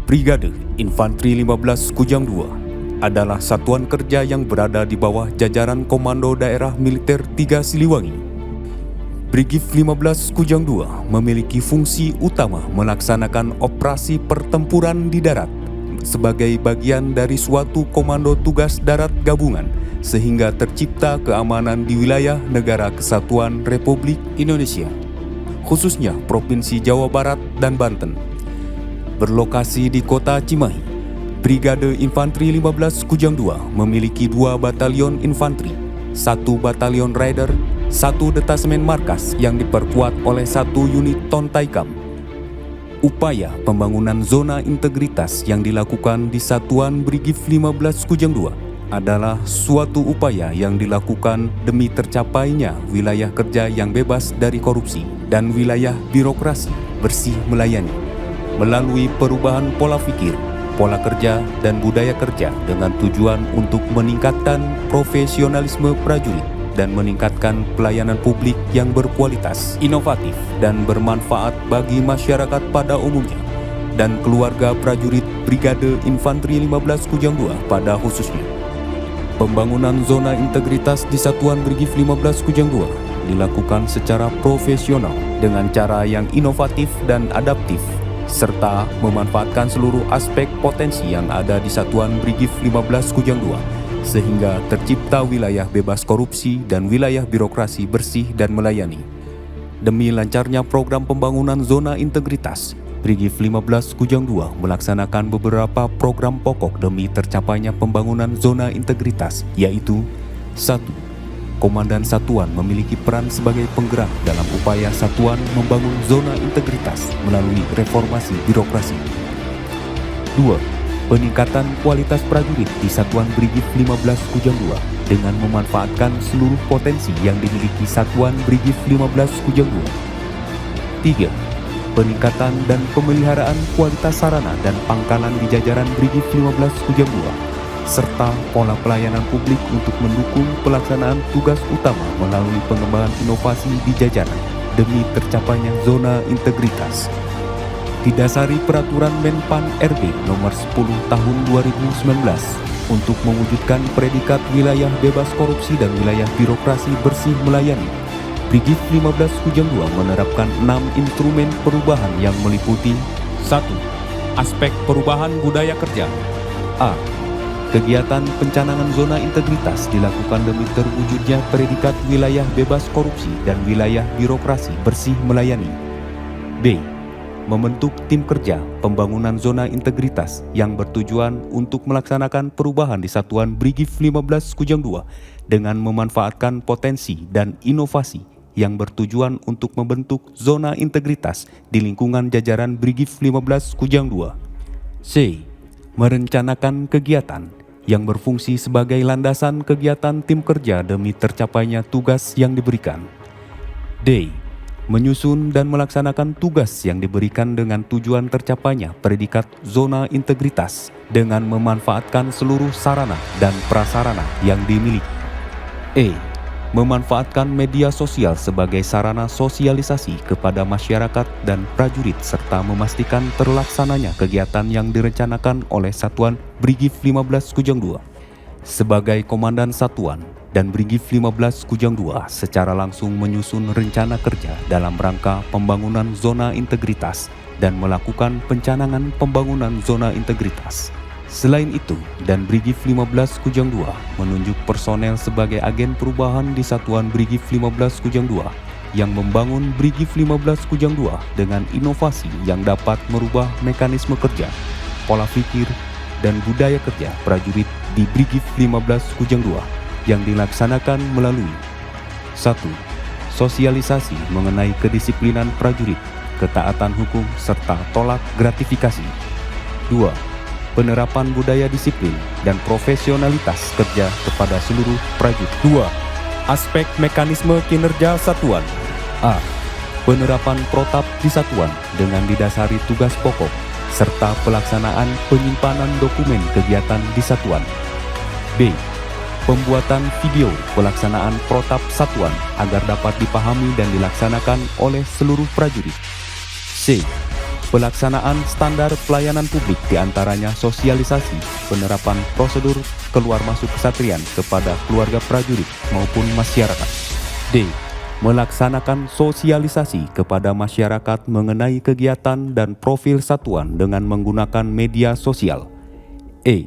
Brigade Infanteri 15 Kujang II adalah satuan kerja yang berada di bawah jajaran Komando Daerah Militer 3 Siliwangi. Brigif 15 Kujang II memiliki fungsi utama melaksanakan operasi pertempuran di darat sebagai bagian dari suatu komando tugas darat gabungan sehingga tercipta keamanan di wilayah Negara Kesatuan Republik Indonesia, khususnya Provinsi Jawa Barat dan Banten. Berlokasi di kota Cimahi, Brigade Infanteri 15 Kujang II memiliki 2 batalion infanteri, 1 batalion rider, 1 detasemen markas yang diperkuat oleh 1 unit Tontaikam. Upaya pembangunan zona integritas yang dilakukan di Satuan Brigif 15 Kujang II adalah suatu upaya yang dilakukan demi tercapainya wilayah kerja yang bebas dari korupsi dan wilayah birokrasi bersih melayani, melalui perubahan pola pikir, pola kerja, dan budaya kerja dengan tujuan untuk meningkatkan profesionalisme prajurit dan meningkatkan pelayanan publik yang berkualitas, inovatif, dan bermanfaat bagi masyarakat pada umumnya dan keluarga prajurit Brigade Infanteri 15 Kujang II pada khususnya. Pembangunan zona integritas di Satuan Brigif 15 Kujang II dilakukan secara profesional dengan cara yang inovatif dan adaptif, serta memanfaatkan seluruh aspek potensi yang ada di Satuan Brigif 15 Kujang II, sehingga tercipta wilayah bebas korupsi dan wilayah birokrasi bersih dan melayani. Demi lancarnya program pembangunan zona integritas, Brigif 15 Kujang II melaksanakan beberapa program pokok demi tercapainya pembangunan zona integritas, yaitu 1. Komandan Satuan memiliki peran sebagai penggerak dalam upaya Satuan membangun zona integritas melalui reformasi birokrasi. 2. Peningkatan kualitas prajurit di Satuan Brigif 15 Kujang II dengan memanfaatkan seluruh potensi yang dimiliki Satuan Brigif 15 Kujang II. 3. Peningkatan dan pemeliharaan kualitas sarana dan pangkalan di jajaran Brigif 15 Kujang II, serta pola pelayanan publik untuk mendukung pelaksanaan tugas utama melalui pengembangan inovasi di jajaran demi tercapainya zona integritas. Didasari Peraturan Menpan RB Nomor 10 Tahun 2019 untuk mewujudkan predikat wilayah bebas korupsi dan wilayah birokrasi bersih melayani, Brigif 15 Kujang II menerapkan 6 instrumen perubahan yang meliputi 1. Aspek perubahan budaya kerja. A. Kegiatan pencanangan zona integritas dilakukan demi terwujudnya predikat wilayah bebas korupsi dan wilayah birokrasi bersih melayani. B. Membentuk tim kerja pembangunan zona integritas yang bertujuan untuk melaksanakan perubahan di Satuan Brigif 15 Kujang II dengan memanfaatkan potensi dan inovasi yang bertujuan untuk membentuk zona integritas di lingkungan jajaran Brigif 15 Kujang II. C. Merencanakan kegiatan yang berfungsi sebagai landasan kegiatan tim kerja demi tercapainya tugas yang diberikan. D. Menyusun dan melaksanakan tugas yang diberikan dengan tujuan tercapainya predikat zona integritas dengan memanfaatkan seluruh sarana dan prasarana yang dimiliki. E. Memanfaatkan media sosial sebagai sarana sosialisasi kepada masyarakat dan prajurit serta memastikan terlaksananya kegiatan yang direncanakan oleh Satuan Brigif 15 Kujang II. Sebagai Komandan Satuan dan Brigif 15 Kujang II secara langsung menyusun rencana kerja dalam rangka pembangunan zona integritas dan melakukan pencanangan pembangunan zona integritas. Selain itu, dan Brigif 15 Kujang II menunjuk personel sebagai agen perubahan di Satuan Brigif 15 Kujang II yang membangun Brigif 15 Kujang II dengan inovasi yang dapat merubah mekanisme kerja, pola pikir, dan budaya kerja prajurit di Brigif 15 Kujang II yang dilaksanakan melalui 1. Sosialisasi mengenai kedisiplinan prajurit, ketaatan hukum, serta tolak gratifikasi. 2. Penerapan budaya disiplin dan profesionalitas kerja kepada seluruh prajurit. 2. Aspek mekanisme kinerja satuan. A. Penerapan protap di satuan dengan didasari tugas pokok serta pelaksanaan penyimpanan dokumen kegiatan di satuan. B. Pembuatan video pelaksanaan protap satuan agar dapat dipahami dan dilaksanakan oleh seluruh prajurit. C. Pelaksanaan standar pelayanan publik diantaranya sosialisasi penerapan prosedur keluar masuk kesatrian kepada keluarga prajurit maupun masyarakat. D. Melaksanakan sosialisasi kepada masyarakat mengenai kegiatan dan profil satuan dengan menggunakan media sosial. E.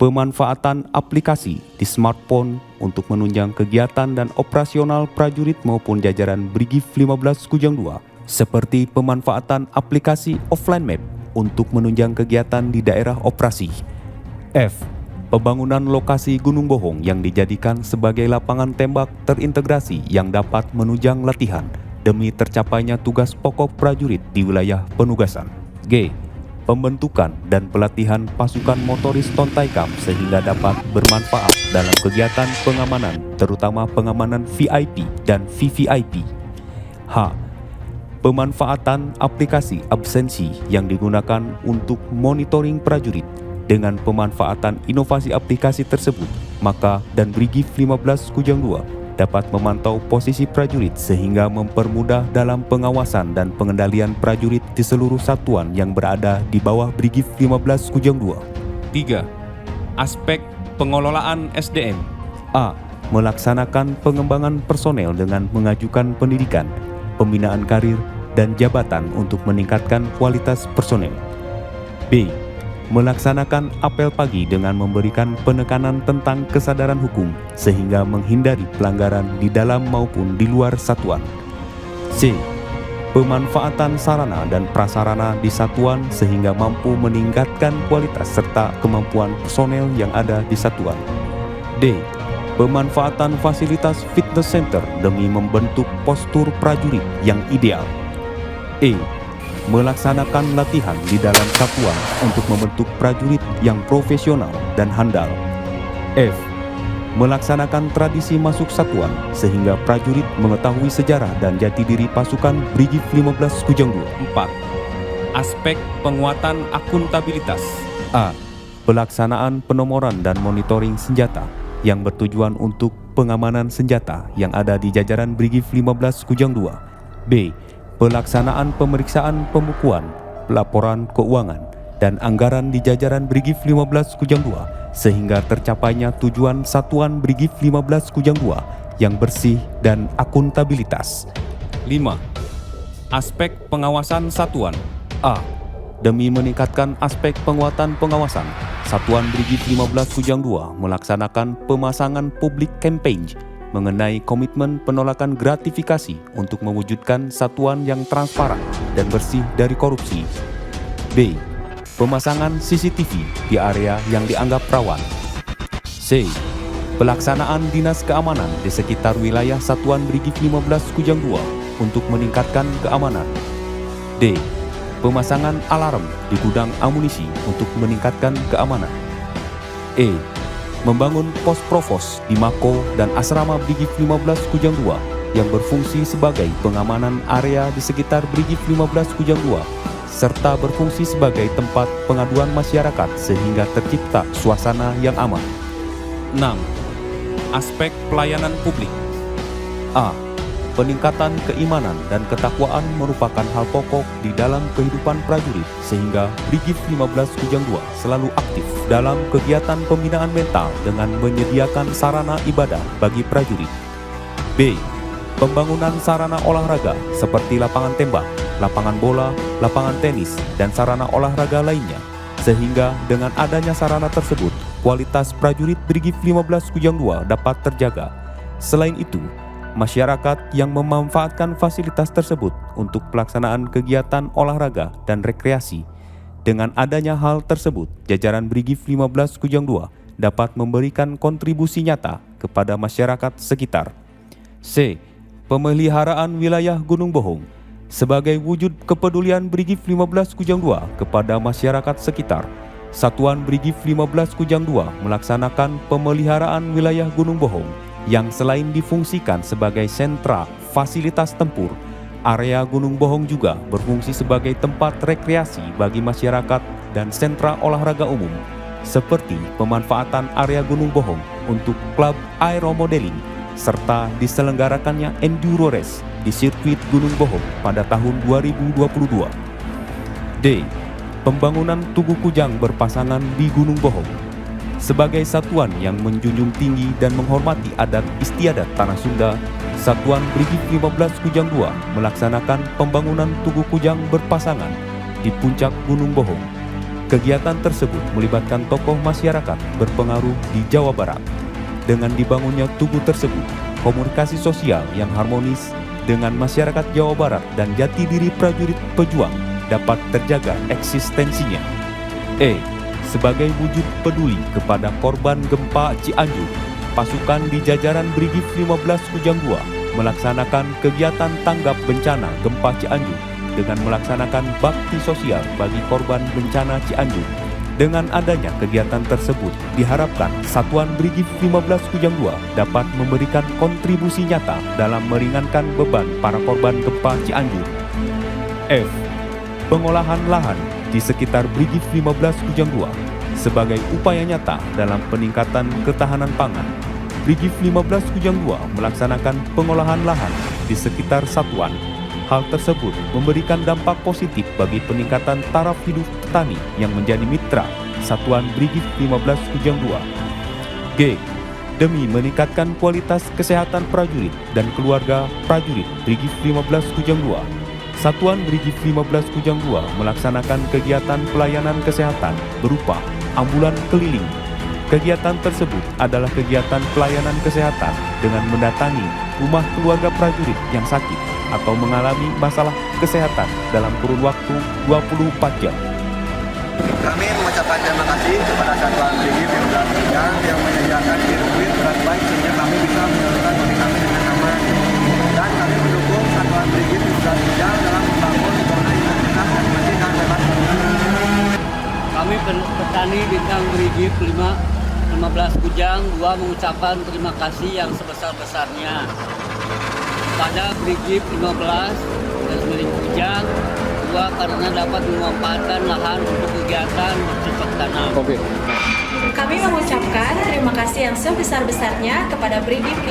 Pemanfaatan aplikasi di smartphone untuk menunjang kegiatan dan operasional prajurit maupun jajaran Brigif 15 Kujang II, seperti pemanfaatan aplikasi offline map untuk menunjang kegiatan di daerah operasi. F. Pembangunan lokasi Gunung Bohong yang dijadikan sebagai lapangan tembak terintegrasi yang dapat menunjang latihan demi tercapainya tugas pokok prajurit di wilayah penugasan. G. Pembentukan dan pelatihan pasukan motoris Tontaikam sehingga dapat bermanfaat dalam kegiatan pengamanan, terutama pengamanan VIP dan VVIP. H. Pemanfaatan aplikasi absensi yang digunakan untuk monitoring prajurit. Dengan pemanfaatan inovasi aplikasi tersebut, maka dan Brigif 15 Kujang II dapat memantau posisi prajurit sehingga mempermudah dalam pengawasan dan pengendalian prajurit di seluruh satuan yang berada di bawah Brigif 15 Kujang II. 3. Aspek pengelolaan SDM. A. Melaksanakan pengembangan personel dengan mengajukan pendidikan, pembinaan karir, dan jabatan untuk meningkatkan kualitas personel. B. Melaksanakan apel pagi dengan memberikan penekanan tentang kesadaran hukum sehingga menghindari pelanggaran di dalam maupun di luar satuan. C. Pemanfaatan sarana dan prasarana di satuan sehingga mampu meningkatkan kualitas serta kemampuan personel yang ada di satuan. D. Pemanfaatan fasilitas fitness center demi membentuk postur prajurit yang ideal. E. Melaksanakan latihan di dalam satuan untuk membentuk prajurit yang profesional dan handal. F. Melaksanakan tradisi masuk satuan sehingga prajurit mengetahui sejarah dan jati diri pasukan Brigif 15 Kujang II. 4. Aspek penguatan akuntabilitas. A. Pelaksanaan penomoran dan monitoring senjata yang bertujuan untuk pengamanan senjata yang ada di jajaran Brigif 15 Kujang II. B. Pelaksanaan pemeriksaan pembukuan, laporan keuangan, dan anggaran di jajaran Brigif 15 Kujang II sehingga tercapainya tujuan satuan Brigif 15 Kujang II yang bersih dan akuntabilitas. 5. Aspek pengawasan satuan. A. Demi meningkatkan aspek penguatan pengawasan, Satuan Brigif 15 Kujang II melaksanakan pemasangan public campaign mengenai komitmen penolakan gratifikasi untuk mewujudkan satuan yang transparan dan bersih dari korupsi. B. Pemasangan CCTV di area yang dianggap rawan. C. Pelaksanaan dinas keamanan di sekitar wilayah Satuan Brigif 15 Kujang II untuk meningkatkan keamanan. D. Pemasangan alarm di gudang amunisi untuk meningkatkan keamanan. E. Membangun pos provos di Mako dan asrama Brigif 15 Kujang II yang berfungsi sebagai pengamanan area di sekitar Brigif 15 Kujang II serta berfungsi sebagai tempat pengaduan masyarakat sehingga tercipta suasana yang aman. 6. Aspek pelayanan publik. A. Peningkatan keimanan dan ketakwaan merupakan hal pokok di dalam kehidupan prajurit sehingga Brigif 15 Kujang II selalu aktif dalam kegiatan pembinaan mental dengan menyediakan sarana ibadah bagi prajurit. B. Pembangunan sarana olahraga seperti lapangan tembak, lapangan bola, lapangan tenis, dan sarana olahraga lainnya sehingga dengan adanya sarana tersebut kualitas prajurit Brigif 15 Kujang II dapat terjaga. Selain itu, masyarakat yang memanfaatkan fasilitas tersebut untuk pelaksanaan kegiatan olahraga dan rekreasi. Dengan adanya hal tersebut, jajaran Brigif 15 Kujang II dapat memberikan kontribusi nyata kepada masyarakat sekitar. C. Pemeliharaan wilayah Gunung Bohong. Sebagai wujud kepedulian Brigif 15 Kujang II kepada masyarakat sekitar, Satuan Brigif 15 Kujang II melaksanakan pemeliharaan wilayah Gunung Bohong yang selain difungsikan sebagai sentra fasilitas tempur, area Gunung Bohong juga berfungsi sebagai tempat rekreasi bagi masyarakat dan sentra olahraga umum, seperti pemanfaatan area Gunung Bohong untuk klub aeromodeling, serta diselenggarakannya enduro race di sirkuit Gunung Bohong pada tahun 2022. D. Pembangunan Tugu Kujang berpasangan di Gunung Bohong. Sebagai satuan yang menjunjung tinggi dan menghormati adat istiadat Tanah Sunda, Satuan Brigif 15 Kujang II melaksanakan pembangunan Tugu Kujang berpasangan di puncak Gunung Bohong. Kegiatan tersebut melibatkan tokoh masyarakat berpengaruh di Jawa Barat. Dengan dibangunnya tugu tersebut, komunikasi sosial yang harmonis dengan masyarakat Jawa Barat dan jati diri prajurit pejuang dapat terjaga eksistensinya. E. Sebagai wujud peduli kepada korban gempa Cianjur, pasukan di jajaran Brigif 15 Kujang II melaksanakan kegiatan tanggap bencana gempa Cianjur dengan melaksanakan bakti sosial bagi korban bencana Cianjur. Dengan adanya kegiatan tersebut, diharapkan Satuan Brigif 15 Kujang II dapat memberikan kontribusi nyata dalam meringankan beban para korban gempa Cianjur. F. Pengolahan lahan di sekitar Brigif 15 Kujang II sebagai upaya nyata dalam peningkatan ketahanan pangan. Brigif 15 Kujang II melaksanakan pengolahan lahan di sekitar satuan. Hal tersebut memberikan dampak positif bagi peningkatan taraf hidup petani yang menjadi mitra Satuan Brigif 15 Kujang II. G. Demi meningkatkan kualitas kesehatan prajurit dan keluarga prajurit Brigif 15 Kujang II, Satuan Brigif 15 Kujang II melaksanakan kegiatan pelayanan kesehatan berupa ambulan keliling. Kegiatan tersebut adalah kegiatan pelayanan kesehatan dengan mendatangi rumah keluarga prajurit yang sakit atau mengalami masalah kesehatan dalam kurun waktu 24 jam. Kami mengucapkan terima kasih kepada Satuan Brigif 15 Kujang yang menyediakan sirkuit berat baik sehingga kami bisa menyalurkan hobi kami dengan aman. Dan kami mendukung Satuan Brigif 15 Kujang dalam membangun zona integritas dan bersih dan bebas bencana. Kami petani bintang Brigif 15 Kujang II mengucapkan terima kasih yang sebesar-besarnya pada Brigif 15 dan milik Kujang II karena dapat memanfaatkan lahan untuk kegiatan bercocok tanam. Kami mengucapkan terima kasih yang sebesar-besarnya kepada Brigif 15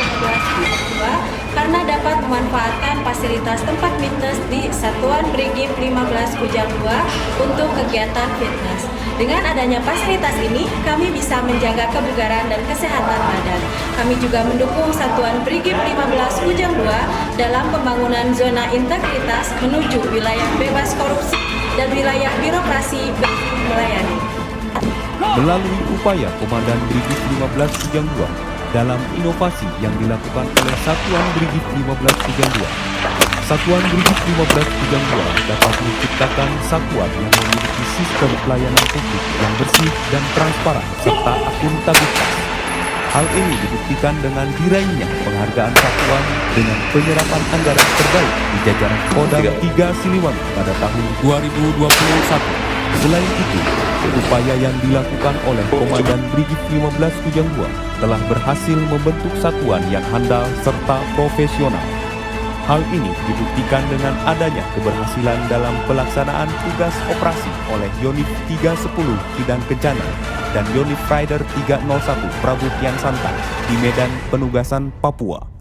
Kujang II karena dapat memanfaatkan fasilitas tempat fitness di Satuan Brigif 15 Kujang II untuk kegiatan fitness. Dengan adanya fasilitas ini, kami bisa menjaga kebugaran dan kesehatan badan. Kami juga mendukung Satuan Brigif 15 Kujang II dalam pembangunan zona integritas menuju wilayah bebas korupsi dan wilayah birokrasi bebas melayani. Melalui upaya Komandan Brigif 15 Kujang II dalam inovasi yang dilakukan oleh Satuan Brigif 15 Kujang II, Satuan Brigif 15 Kujang II dapat menciptakan satuan yang memiliki sistem pelayanan publik yang bersih dan transparan serta akuntabilitas. Hal ini dibuktikan dengan diraihnya penghargaan satuan dengan penyerapan anggaran terbaik di jajaran Kodam 3 Siliwangi pada tahun 2021. Selain itu, upaya yang dilakukan oleh Komandan Brigif 15 Kujang II telah berhasil membentuk satuan yang handal serta profesional. Hal ini dibuktikan dengan adanya keberhasilan dalam pelaksanaan tugas operasi oleh Yonif 310 Bidang Kencana dan Yonif Rider 301 Prabu Tian Santang di Medan Penugasan Papua.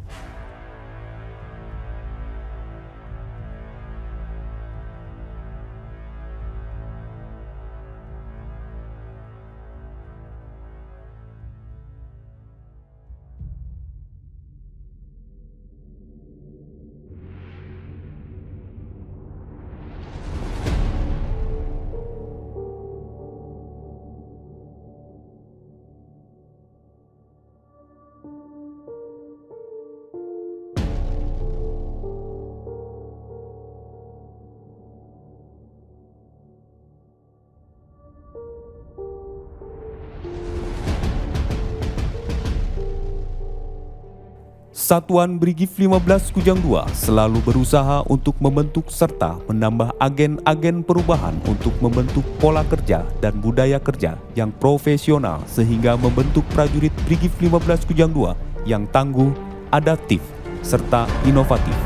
Satuan Brigif 15 Kujang II selalu berusaha untuk membentuk serta menambah agen-agen perubahan untuk membentuk pola kerja dan budaya kerja yang profesional sehingga membentuk prajurit Brigif 15 Kujang II yang tangguh, adaptif, serta inovatif.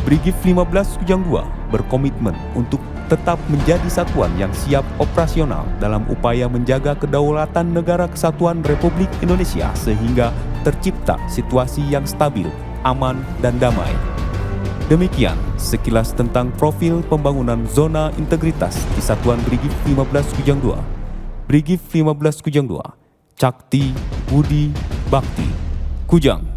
Brigif 15 Kujang II berkomitmen untuk tetap menjadi satuan yang siap operasional dalam upaya menjaga kedaulatan Negara Kesatuan Republik Indonesia sehingga tercipta situasi yang stabil, aman, dan damai. Demikian sekilas tentang profil pembangunan zona integritas di Satuan Brigif 15 Kujang 2. Brigif 15 Kujang 2, Cakti Budi Bakti, Kujang.